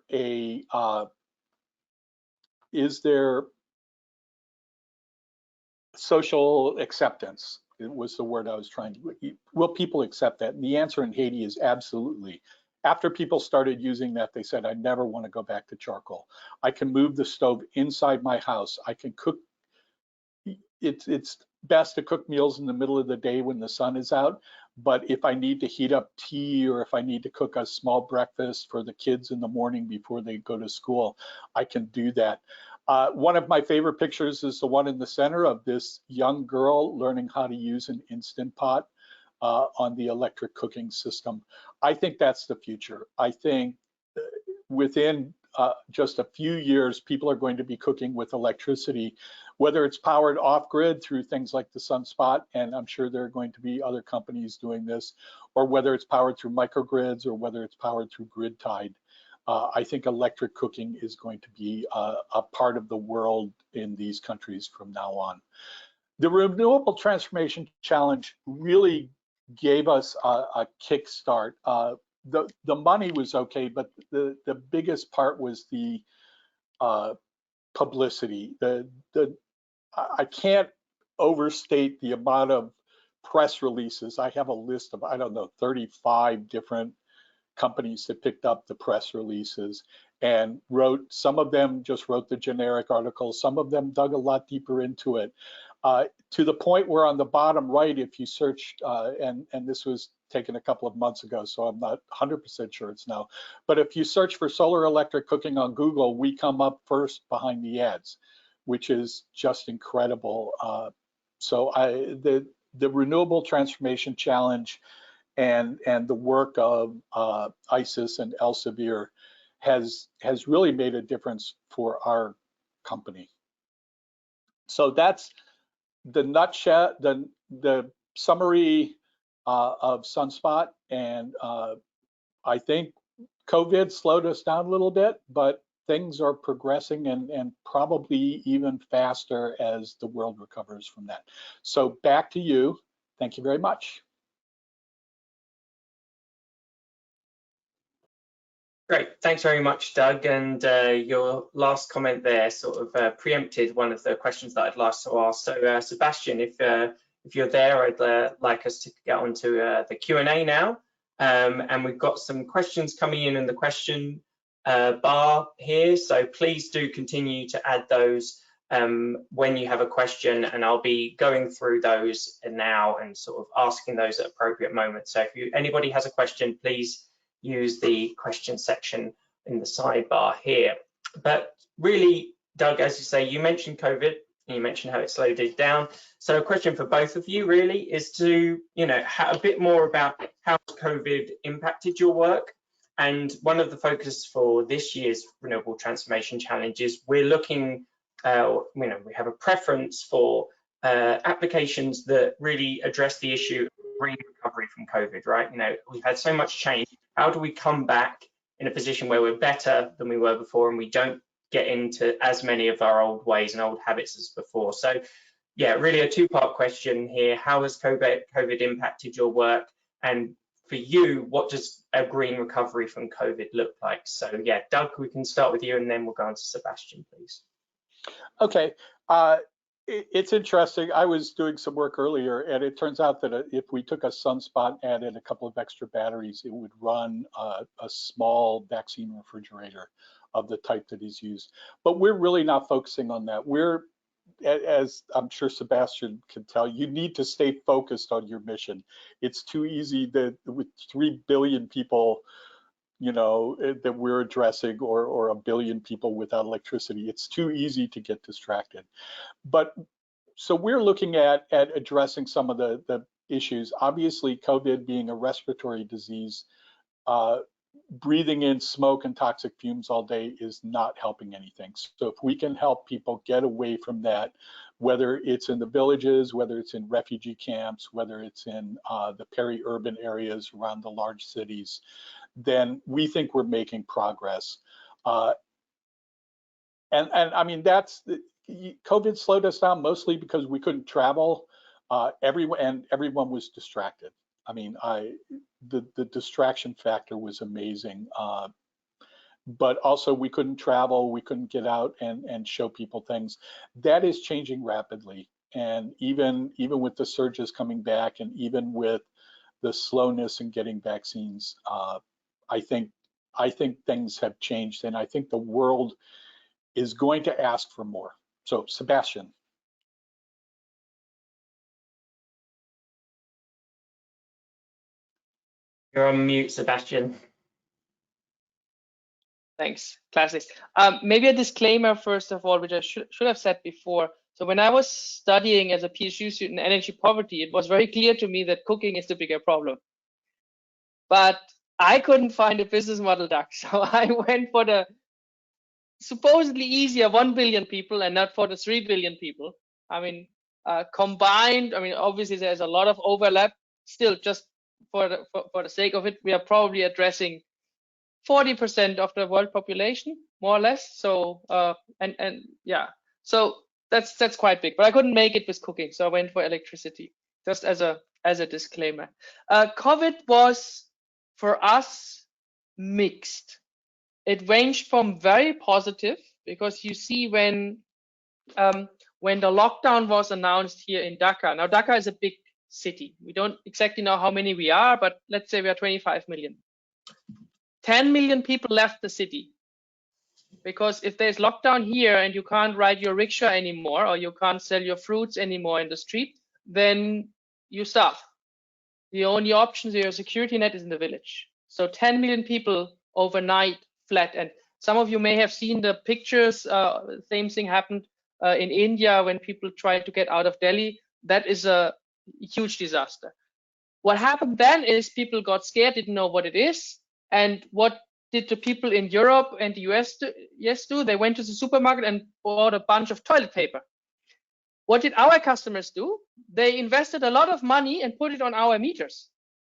social acceptance? It was the word I was trying to, will people accept that? And the answer in Haiti is absolutely. After people started using that, they said, I never want to go back to charcoal. I can move the stove inside my house. I can cook. It's best to cook meals in the middle of the day when the sun is out. But if I need to heat up tea, or if I need to cook a small breakfast for the kids in the morning before they go to school, I can do that. One of my favorite pictures is the one in the center of this young girl learning how to use an Instant Pot on the electric cooking system. I think that's the future. I think within just a few years, people are going to be cooking with electricity, whether it's powered off-grid through things like the SUNSPOT, and I'm sure there are going to be other companies doing this, or whether it's powered through microgrids, or whether it's powered through grid tied. I think electric cooking is going to be a part of the world in these countries from now on. The Renewable Transformation Challenge really gave us a kickstart. The money was okay, but the biggest part was the publicity. I can't overstate the amount of press releases. I have a list of, I don't know, 35 different companies that picked up the press releases and wrote, some of them just wrote the generic article, some of them dug a lot deeper into it, to the point where on the bottom right, if you search, and this was taken a couple of months ago, so I'm not 100% sure it's now, but if you search for solar electric cooking on Google, we come up first behind the ads, which is just incredible. So the Renewable Transformation Challenge and the work of ISES and Elsevier has really made a difference for our company. So that's the nutshell, the summary of SUNSPOT, and I think COVID slowed us down a little bit, but things are progressing and probably even faster as the world recovers from that. So back to you. Thank you very much. Great, thanks very much, Doug. And your last comment there sort of preempted one of the questions that I'd like to ask. So Sebastian, if you're there, I'd like us to get on to the Q&A now. And we've got some questions coming in the question bar here. So please do continue to add those when you have a question, and I'll be going through those now and sort of asking those at appropriate moments. So if anybody has a question, please use the question section in the sidebar here. But really, Doug, as you say, you mentioned COVID and you mentioned how it slowed it down. So a question for both of you really is to, a bit more about how COVID impacted your work. And one of the focus for this year's Renewable Transformation Challenge is we're looking, we have a preference for applications that really address the issue of green recovery from COVID, right? We've had so much change. How do we come back in a position where we're better than we were before and we don't get into as many of our old ways and old habits as before? So yeah, really a two-part question here. How has COVID impacted your work? And for you, what does a green recovery from COVID look like? So yeah, Doug, we can start with you and then we'll go on to Sebastian, please. Okay. It's interesting. I was doing some work earlier, and it turns out that if we took a SUNSPOT and added a couple of extra batteries, it would run a small vaccine refrigerator of the type that is used. But we're really not focusing on that. We're, as I'm sure Sebastian can tell, you need to stay focused on your mission. It's too easy that with 3 billion people you know, that we're addressing, or a billion people without electricity. It's too easy to get distracted. But so we're looking at addressing some of the issues. Obviously, COVID being a respiratory disease, breathing in smoke and toxic fumes all day is not helping anything. So if we can help people get away from that, whether it's in the villages, whether it's in refugee camps, whether it's in the peri-urban areas around the large cities, then we think we're making progress. And I mean, COVID slowed us down mostly because we couldn't travel. Everyone was distracted. I mean, the distraction factor was amazing. But also we couldn't travel, we couldn't get out and show people things. That is changing rapidly. And even with the surges coming back, and even with the slowness in getting vaccines, I think things have changed, and I think the world is going to ask for more. So, Sebastian. You're on mute, Sebastian. Thanks, classic. Maybe a disclaimer first of all, which I should have said before. So when I was studying as a PhD student in energy poverty, it was very clear to me that cooking is the bigger problem. But I couldn't find a business model, Doug. So I went for the supposedly easier 1 billion people and not for the 3 billion people. I mean, combined, I mean, obviously there's a lot of overlap. Still, just for the sake of it, we are probably addressing 40% of the world population, more or less. So and yeah, so that's quite big. But I couldn't make it with cooking, so I went for electricity. Just as a disclaimer. COVID was for us mixed. It ranged from very positive, because you see when the lockdown was announced here in Dhaka. Now Dhaka is a big city. We don't exactly know how many we are, but let's say we are 25 million. 10 million people left the city, because if there's lockdown here and you can't ride your rickshaw anymore, or you can't sell your fruits anymore in the street, then you starve. The only option, your security net, is in the village. So 10 million people overnight fled. And some of you may have seen the pictures. Same thing happened in India when people tried to get out of Delhi. That is a huge disaster. What happened then is people got scared, didn't know what it is. And what did the people in Europe and the US do? They went to the supermarket and bought a bunch of toilet paper. What did our customers do? They invested a lot of money and put it on our meters,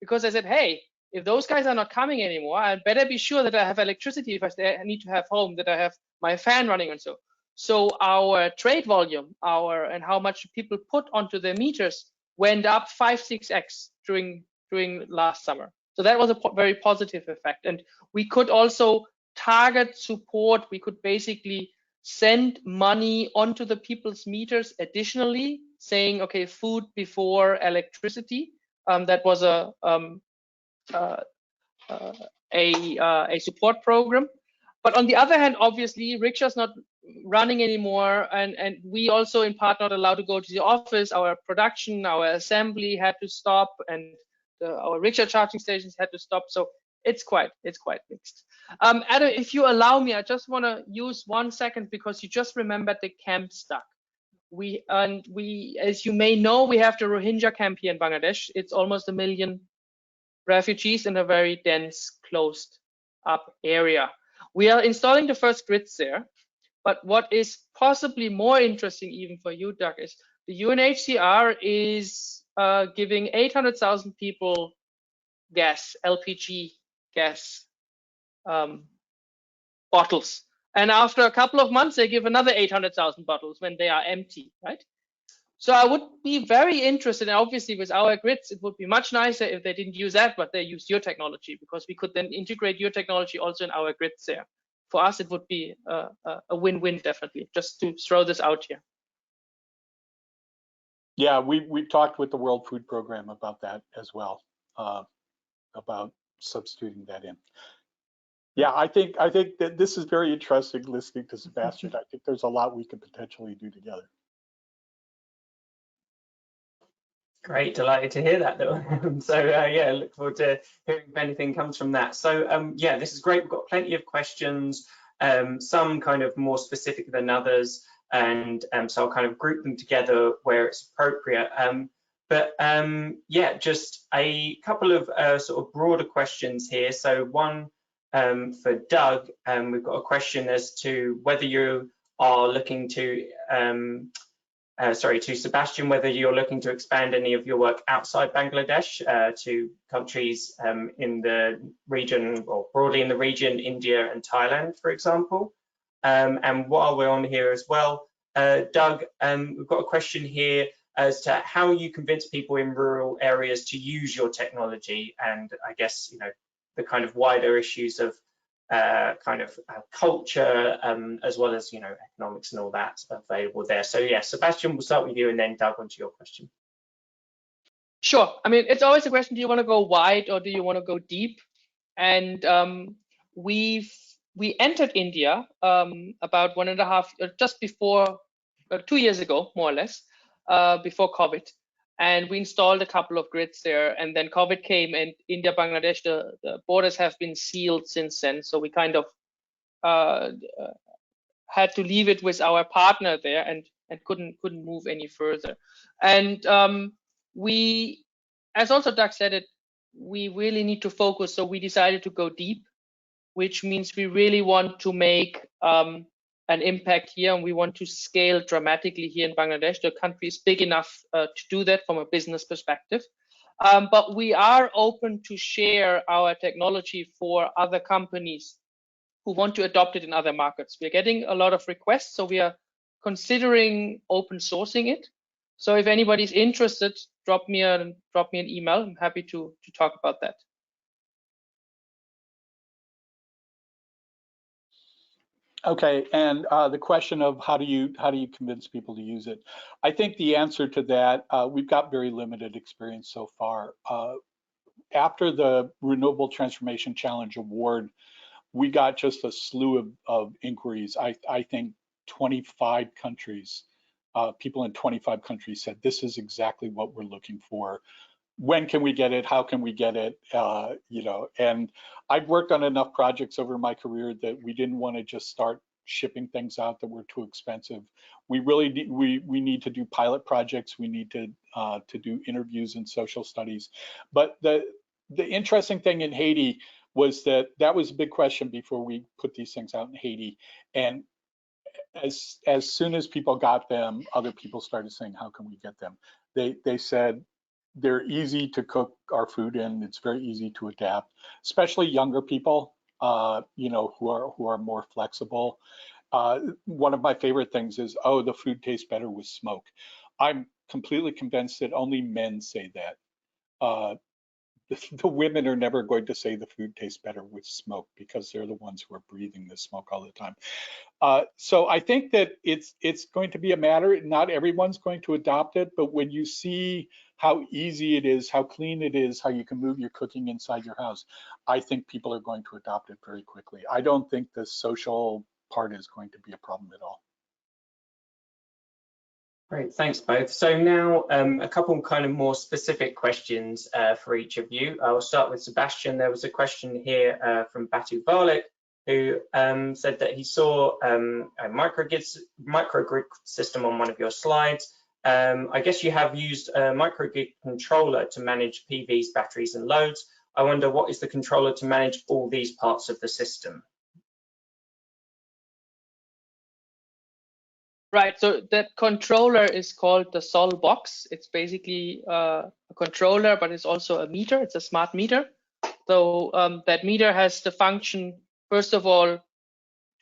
because they said, hey, if those guys are not coming anymore, I better be sure that I have electricity if I need to have home, that I have my fan running and so. So our trade volume, and how much people put onto their meters went up 5-6x during last summer. So that was a very positive effect. And we could also target support. We could basically send money onto the people's meters additionally, saying, okay, food before electricity. That was a support program. But on the other hand, obviously, rickshaws not running anymore, and we also in part not allowed to go to the office. Our production, our assembly had to stop, and our rickshaw charging stations had to stop. So it's quite mixed. Adam, if you allow me, I just want to use 1 second, because you just remembered the camp stuck. We, as you may know, we have the Rohingya camp here in Bangladesh. It's almost 1 million refugees in a very dense, closed up area. We are installing the first grids there. But what is possibly more interesting even for you, Doug, is the UNHCR is giving 800,000 people gas, LPG gas bottles. And after a couple of months, they give another 800,000 bottles when they are empty, right? So I would be very interested, and obviously with our grids, it would be much nicer if they didn't use that, but they used your technology, because we could then integrate your technology also in our grids there. For us, it would be a win-win, definitely, just to throw this out here. Yeah, we've talked with the World Food Program about that as well, about substituting that in. Yeah, I think that this is very interesting listening to Sebastian. I think there's a lot we could potentially do together. Great, delighted to hear that though. So yeah, look forward to hearing if anything comes from that. So yeah, this is great. We've got plenty of questions, some kind of more specific than others, and so I'll kind of group them together where it's appropriate. But yeah, just a couple of sort of broader questions here. So one for Doug, we've got a question as to whether you are looking to to Sebastian, whether you're looking to expand any of your work outside Bangladesh to countries in the region, or broadly in the region, India and Thailand, for example. And while we're on here as well, Doug, we've got a question here as to how you convince people in rural areas to use your technology, and I guess, you know, the kind of wider issues of culture, as well as, you know, economics and all that available there. So yeah, Sebastian, we'll start with you, and then Doug, onto your question. Sure. I mean, it's always a question: do you want to go wide or do you want to go deep? And we entered India about 1.5, just before 2 years ago, more or less, before COVID. And we installed a couple of grids there, and then COVID came, and India, Bangladesh, the borders have been sealed since then. So we kind of had to leave it with our partner there, and couldn't move any further. And we, as also Doug said it, we really need to focus. So we decided to go deep, which means we really want to make an impact here, and we want to scale dramatically here in Bangladesh. The country is big enough to do that from a business perspective. But we are open to share our technology for other companies who want to adopt it in other markets. We're getting a lot of requests, so we are considering open sourcing it. So if anybody's interested, drop me an email. I'm happy to talk about that. Okay, and the question of how do you convince people to use it? I think the answer to that, we've got very limited experience so far. After the Renewable Transformation Challenge Award, we got just a slew of inquiries. I think 25 countries, people in 25 countries said, this is exactly what we're looking for. When can we get it? How can we get it? You know, and I've worked on enough projects over my career that we didn't want to just start shipping things out that were too expensive. We really we need to do pilot projects. We need to do interviews and social studies. But the interesting thing in Haiti was that was a big question before we put these things out in Haiti. And as soon as people got them, other people started saying, how can we get them? They said, they're easy to cook our food in. It's very easy to adapt, especially younger people, you know, who are more flexible. One of my favorite things is, oh, the food tastes better with smoke. I'm completely convinced that only men say that. The women are never going to say the food tastes better with smoke, because they're the ones who are breathing the smoke all the time. So I think that it's going to be a matter, not everyone's going to adopt it, but when you see how easy it is, how clean it is, how you can move your cooking inside your house, I think people are going to adopt it very quickly. I don't think the social part is going to be a problem at all. Great, thanks both. So now a couple kind of more specific questions for each of you. I'll start with Sebastian. There was a question here from Batu Varlik, who said that he saw a microgrid system on one of your slides. I guess you have used a microgrid controller to manage PVs, batteries and loads. I wonder, what is the controller to manage all these parts of the system? Right, so that controller is called the solbox. It's basically a controller, but it's also a meter. It's a smart meter. So that meter has the function, first of all,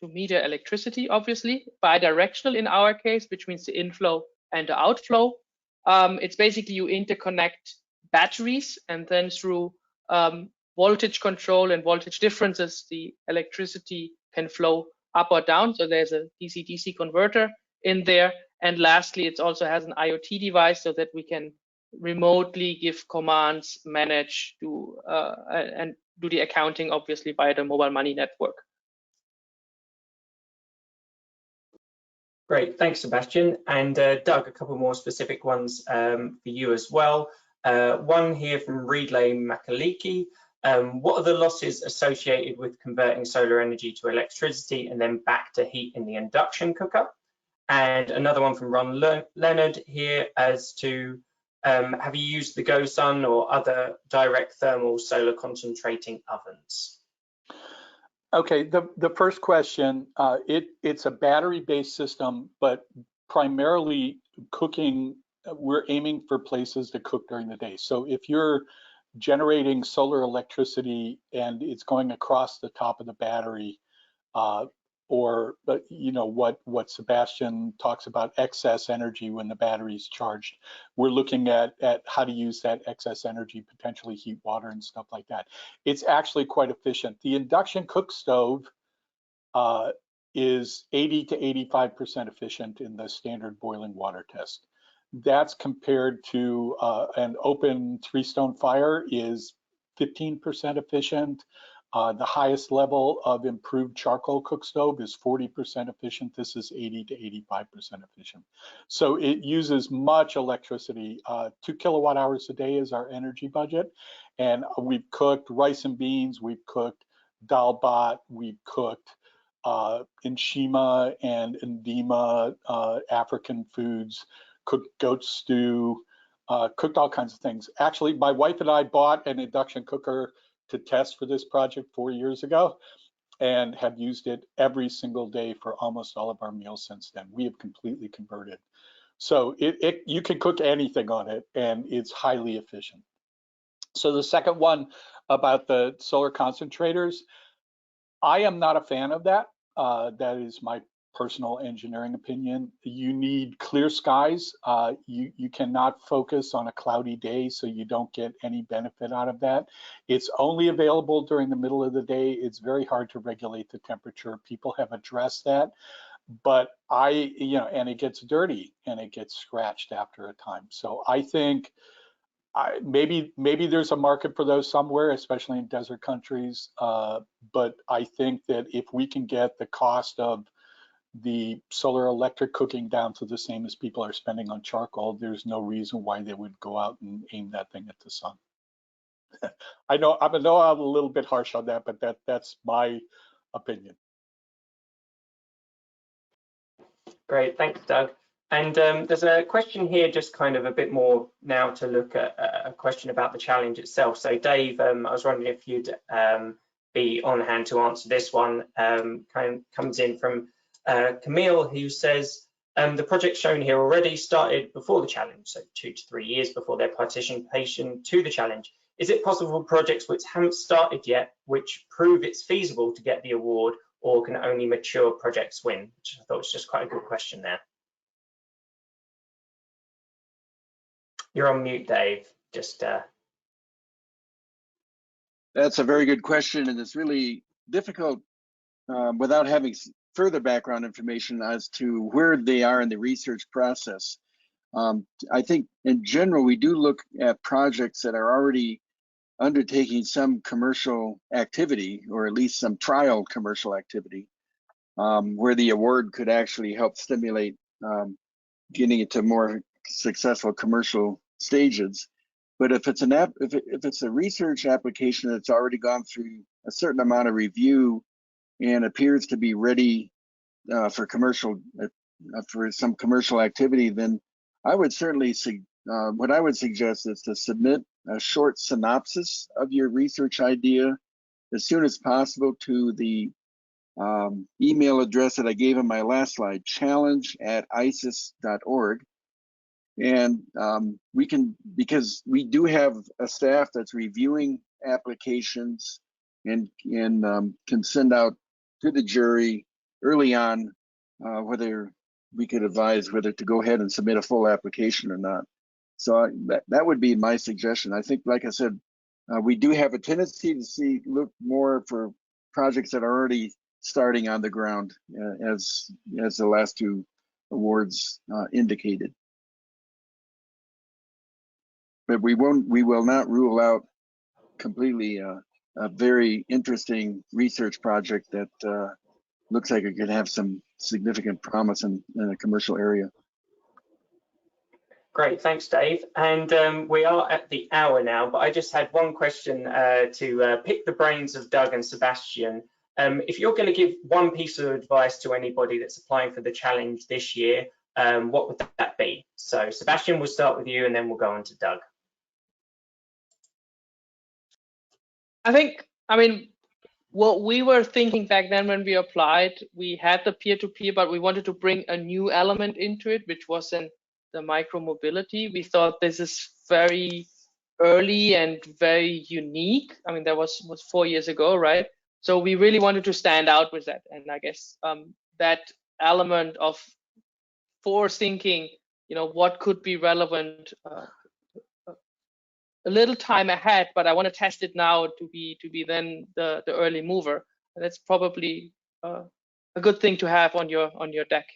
to meter electricity, obviously, bidirectional in our case, which means the inflow and the outflow. It's basically you interconnect batteries, and then through voltage control and voltage differences, the electricity can flow up or down. So there's a DC-DC converter in there. And lastly, it also has an IoT device so that we can remotely give commands, manage, and do the accounting, obviously, via the mobile money network. Great, thanks, Sebastian. And Doug, a couple more specific ones for you as well. One here from Relay Makaliki. What are the losses associated with converting solar energy to electricity and then back to heat in the induction cooker? And another one from Ron Leonard here as to, have you used the GoSun or other direct thermal solar concentrating ovens? Okay, the first question, it's a battery-based system, but primarily cooking, we're aiming for places to cook during the day. So if you're generating solar electricity and it's going across the top of the battery, or you know what Sebastian talks about, excess energy when the battery's charged, we're looking at how to use that excess energy, potentially heat water and stuff like that. It's actually quite efficient. The induction cook stove is 80 to 85% efficient in the standard boiling water test. That's compared to an open 3-stone fire is 15% efficient. The highest level of improved charcoal cook stove is 40% efficient. This is 80 to 85% efficient. So it uses much electricity. 2 kilowatt hours a day is our energy budget. And we've cooked rice and beans, we've cooked dal bhat, we've cooked nshima and ndima, African foods, cooked goat stew, cooked all kinds of things. Actually, my wife and I bought an induction cooker to test for this project 4 years ago and have used it every single day for almost all of our meals since then. We have completely converted. So you can cook anything on it and it's highly efficient. So the second one about the solar concentrators, I am not a fan of that. That is my personal engineering opinion. You need clear skies. You cannot focus on a cloudy day, so you don't get any benefit out of that. It's only available during the middle of the day. It's very hard to regulate the temperature. People have addressed that, but and it gets dirty and it gets scratched after a time. So I think maybe there's a market for those somewhere, especially in desert countries. But I think that if we can get the cost of the solar electric cooking down to the same as people are spending on charcoal, there's no reason why they would go out and aim that thing at the sun. I know I'm a little bit harsh on that, but that's my opinion. Great, thanks, Doug. And there's a question here, just kind of a bit more now to look at a question about the challenge itself. So Dave, I was wondering if you'd be on hand to answer this one. Comes in from Camille, who says, the project shown here already started before the challenge, so 2 to 3 years before their participation to the challenge. Is it possible for projects which haven't started yet, which prove it's feasible to get the award, or can only mature projects win? Which I thought was just quite a good question there. You're on mute, Dave. Just That's a very good question, and it's really difficult without having further background information as to where they are in the research process. I think in general, we do look at projects that are already undertaking some commercial activity, or at least some trial commercial activity, where the award could actually help stimulate getting it to more successful commercial stages. But if it's if it's a research application that's already gone through a certain amount of review and appears to be ready for some commercial activity, then I would certainly what I would suggest is to submit a short synopsis of your research idea as soon as possible to the email address that I gave in my last slide, challenge@ises.org. And we can, because we do have a staff that's reviewing applications and can send out to the jury early on whether we could advise whether to go ahead and submit a full application or not. So that would be my suggestion. I think, like I said, we do have a tendency to look more for projects that are already starting on the ground, as the last two awards indicated. But we will not rule out completely a very interesting research project that looks like it could have some significant promise in a commercial area. Great, thanks, Dave. And we are at the hour now, but I just had one question to pick the brains of Doug and Sebastian. If you're going to give one piece of advice to anybody that's applying for the challenge this year, what would that be? So Sebastian, we'll start with you and then we'll go on to Doug. I mean, what we were thinking back then when we applied, we had the peer-to-peer, but we wanted to bring a new element into it, which wasn't the micro-mobility. We thought this is very early and very unique. I mean, that was 4 years ago, right? So we really wanted to stand out with that. And I guess that element of forward thinking, you know, what could be relevant a little time ahead, but I want to test it now to be then the early mover. And that's probably a good thing to have on your deck.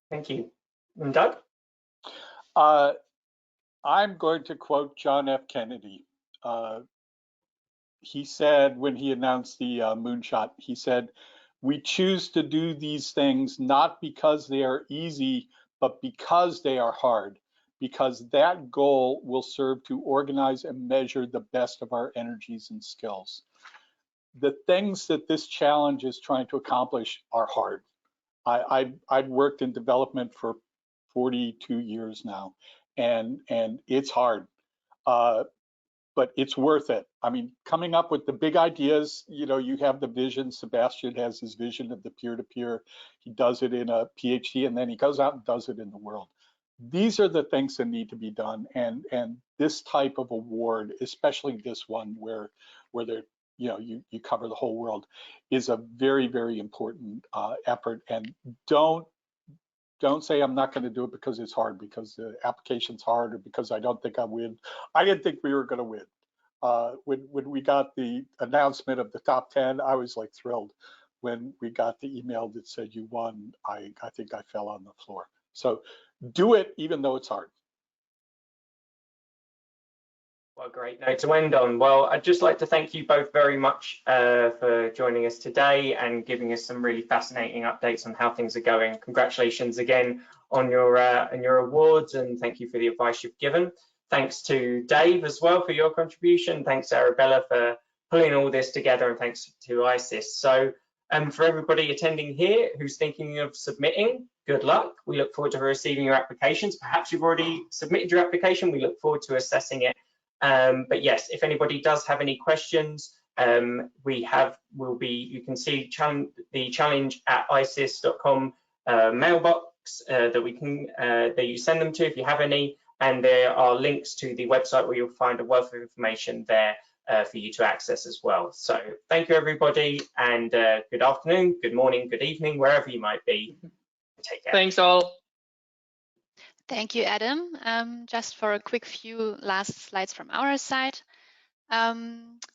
Thank you. And Doug? I'm going to quote John F. Kennedy. He said when he announced the moonshot, he said, "We choose to do these things not because they are easy, but because they are hard, because that goal will serve to organize and measure the best of our energies and skills." The things that this challenge is trying to accomplish are hard. I've worked in development for 42 years now, and it's hard, but it's worth it. I mean, coming up with the big ideas, you know, you have the vision. Sebastian has his vision of the peer-to-peer. He does it in a PhD, and then he goes out and does it in the world. These are the things that need to be done, and this type of award, especially this one where they're, you know, you cover the whole world, is a very, very important effort. And don't say I'm not going to do it because it's hard, because the application's hard, or because I don't think I win. I didn't think we were going to win. When we got the announcement of the top 10, I was like thrilled. When we got the email that said you won, I think I fell on the floor. So do it even though it's hard. Well, great note to end on. Well, I'd just like to thank you both very much for joining us today and giving us some really fascinating updates on how things are going. Congratulations again on your awards, and thank you for the advice you've given. Thanks to Dave as well for your contribution. Thanks to Arabella for pulling all this together, and thanks to ISES. So for everybody attending here who's thinking of submitting, good luck. We look forward to receiving your applications. Perhaps you've already submitted your application. We look forward to assessing it. But yes, if anybody does have any questions, you can see the challenge at ises.com mailbox that you send them to if you have any, and there are links to the website where you'll find a wealth of information there for you to access as well. So thank you, everybody, and good afternoon, good morning, good evening, wherever you might be. Take care. Thanks all. Thank you, Adam. Just for a quick few last slides from our side.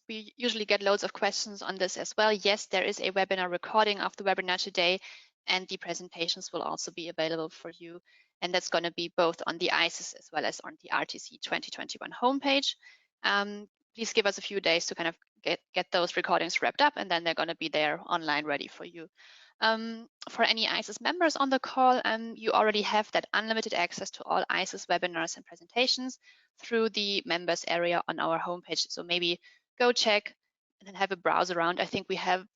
We usually get loads of questions on this as well. Yes, there is a webinar recording of the webinar today, and the presentations will also be available for you. And that's going to be both on the ISES as well as on the RTC 2021 homepage. Please give us a few days to kind of get those recordings wrapped up, and then they're going to be there online ready for you. For any ISES members on the call, you already have that unlimited access to all ISES webinars and presentations through the members area on our homepage. So maybe go check and then have a browse around. I think we have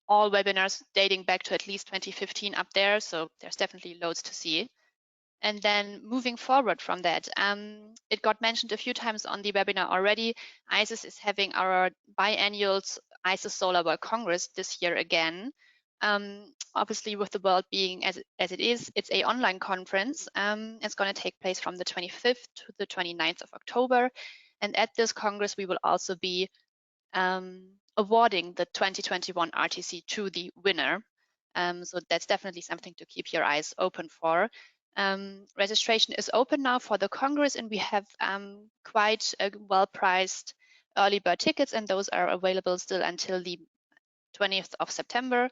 all webinars dating back to at least 2015 up there, so there's definitely loads to see. And then moving forward from that, it got mentioned a few times on the webinar already. ISES is having our biannual ISES Solar World Congress this year again. Obviously, with the world being as it is, it's an online conference. It's going to take place from the 25th to the 29th of October. And at this Congress, we will also be awarding the 2021 RTC to the winner. So that's definitely something to keep your eyes open for. Registration is open now for the Congress, and we have quite well-priced early bird tickets, and those are available still until the 20th of September.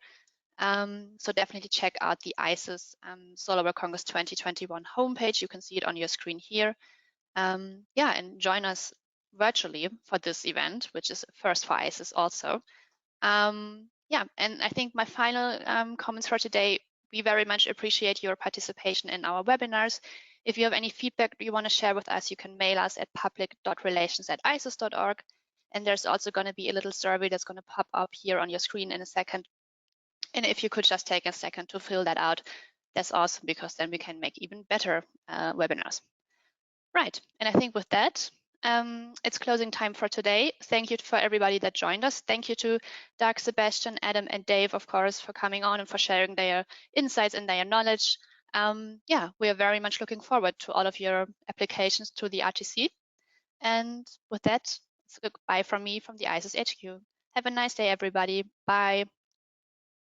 So definitely check out the ISES Solar World Congress 2021 homepage. You can see it on your screen here. Yeah, and join us virtually for this event, which is first for ISES also. Yeah, and I think my final comments for today, we very much appreciate your participation in our webinars. If you have any feedback you want to share with us, you can mail us at public.relations@ises.org. And there's also going to be a little survey that's going to pop up here on your screen in a second. And if you could just take a second to fill that out, that's awesome, because then we can make even better webinars. Right, and I think with that, it's closing time for today. Thank you for everybody that joined us. Thank you to Doug, Sebastian, Adam, and Dave, of course, for coming on and for sharing their insights and their knowledge. Yeah, we are very much looking forward to all of your applications to the RTC. And with that, it's a goodbye from me from the ISES HQ. Have a nice day, everybody. Bye.